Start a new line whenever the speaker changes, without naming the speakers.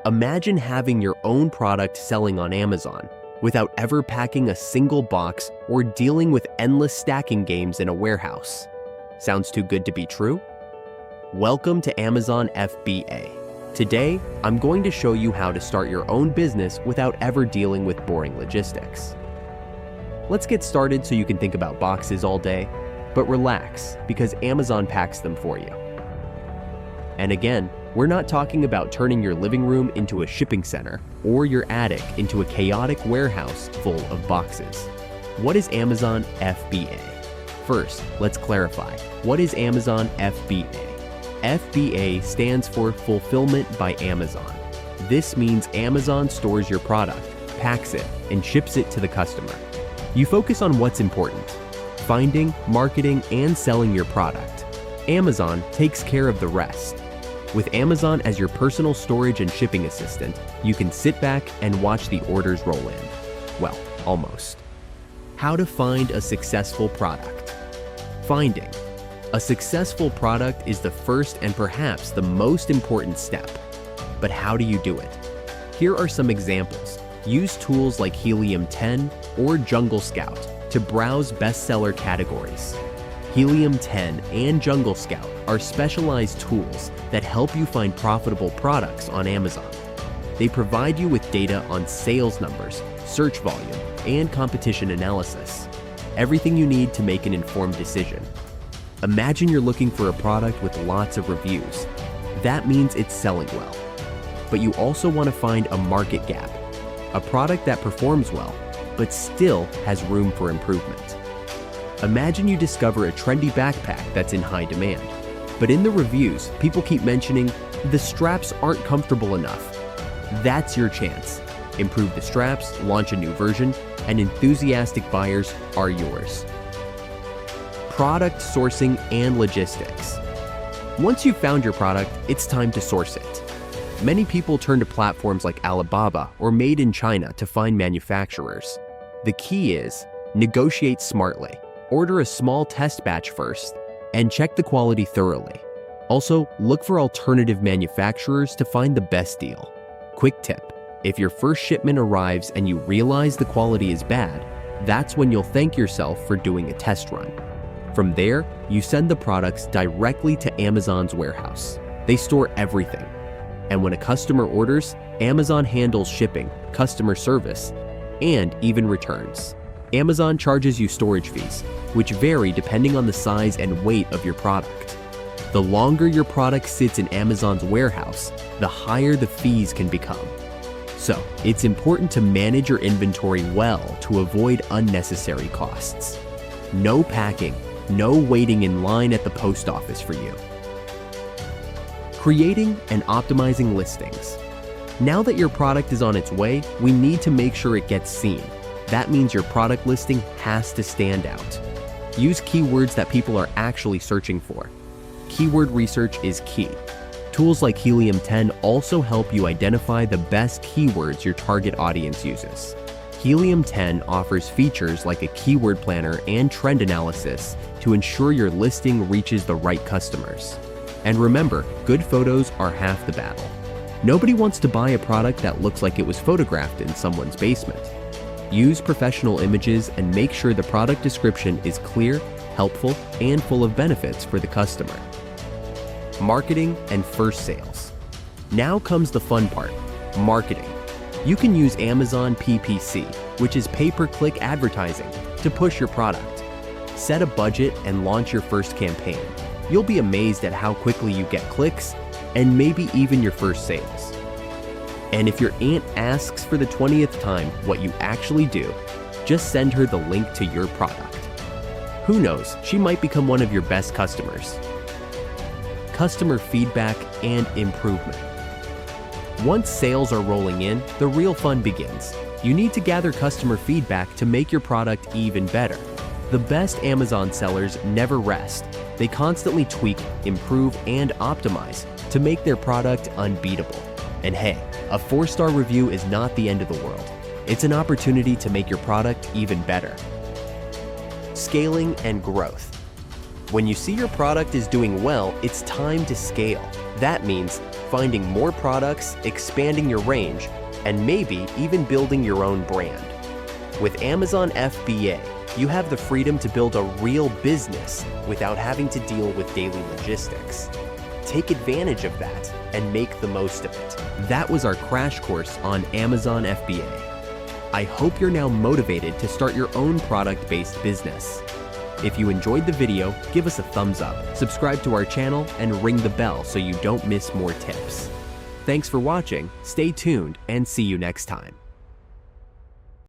Imagine having your own product selling on Amazon without ever packing a single box or dealing with endless stacking games in a warehouse. Sounds too good to be true? Welcome to Amazon FBA. Today, I'm going to show you how to start your own business without ever dealing with boring logistics. Let's get started so you can think about boxes all day, but relax because Amazon packs them for you. And again, we're not talking about turning your living room into a shipping center or your attic into a chaotic warehouse full of boxes. What is Amazon FBA? First, let's clarify. What is Amazon FBA? FBA stands for Fulfillment by Amazon. This means Amazon stores your product, packs it, and ships it to the customer. You focus on what's important: finding, marketing, and selling your product. Amazon takes care of the rest. With Amazon as your personal storage and shipping assistant, you can sit back and watch the orders roll in. Well, almost. How to find a successful product. Finding. A successful product is the first and perhaps the most important step. But how do you do it? Here are some examples. Use tools like Helium 10 or Jungle Scout to browse bestseller categories. Helium 10 and Jungle Scout are specialized tools that help you find profitable products on Amazon. They provide you with data on sales numbers, search volume, and competition analysis. Everything you need to make an informed decision. Imagine you're looking for a product with lots of reviews. That means it's selling well. But you also want to find a market gap, a product that performs well, but still has room for improvement. Imagine you discover a trendy backpack that's in high demand, but in the reviews, people keep mentioning the straps aren't comfortable enough. That's your chance. Improve the straps, launch a new version, and enthusiastic buyers are yours. Product sourcing and logistics. Once you've found your product, it's time to source it. Many people turn to platforms like Alibaba or Made in China to find manufacturers. The key is negotiate smartly. Order a small test batch first and check the quality thoroughly. Also, look for alternative manufacturers to find the best deal. Quick tip: if your first shipment arrives and you realize the quality is bad, that's when you'll thank yourself for doing a test run. From there, you send the products directly to Amazon's warehouse. They store everything. And when a customer orders, Amazon handles shipping, customer service, and even returns. Amazon charges you storage fees, which vary depending on the size and weight of your product. The longer your product sits in Amazon's warehouse, the higher the fees can become. So, it's important to manage your inventory well to avoid unnecessary costs. No packing, no waiting in line at the post office for you. Creating and optimizing listings. Now that your product is on its way, we need to make sure it gets seen. That means your product listing has to stand out. Use keywords that people are actually searching for. Keyword research is key. Tools like Helium 10 also help you identify the best keywords your target audience uses. Helium 10 offers features like a keyword planner and trend analysis to ensure your listing reaches the right customers. And remember, good photos are half the battle. Nobody wants to buy a product that looks like it was photographed in someone's basement. Use professional images and make sure the product description is clear, helpful, and full of benefits for the customer. Marketing and first sales. Now comes the fun part: marketing. You can use Amazon PPC, which is pay-per-click advertising, to push your product. Set a budget and launch your first campaign. You'll be amazed at how quickly you get clicks and maybe even your first sales. And if your aunt asks for the 20th time what you actually do, just send her the link to your product. Who knows, she might become one of your best customers. Customer feedback and improvement. Once sales are rolling in, the real fun begins. You need to gather customer feedback to make your product even better. The best Amazon sellers never rest. They constantly tweak, improve, and optimize to make their product unbeatable. And hey, a 4-star review is not the end of the world. It's an opportunity to make your product even better. Scaling and growth. When you see your product is doing well, it's time to scale. That means finding more products, expanding your range, and maybe even building your own brand. With Amazon FBA, you have the freedom to build a real business without having to deal with daily logistics. Take advantage of that and make the most of it. That was our crash course on Amazon FBA. I hope you're now motivated to start your own product-based business. If you enjoyed the video, give us a thumbs up, subscribe to our channel, and ring the bell so you don't miss more tips. Thanks for watching, stay tuned, and see you next time.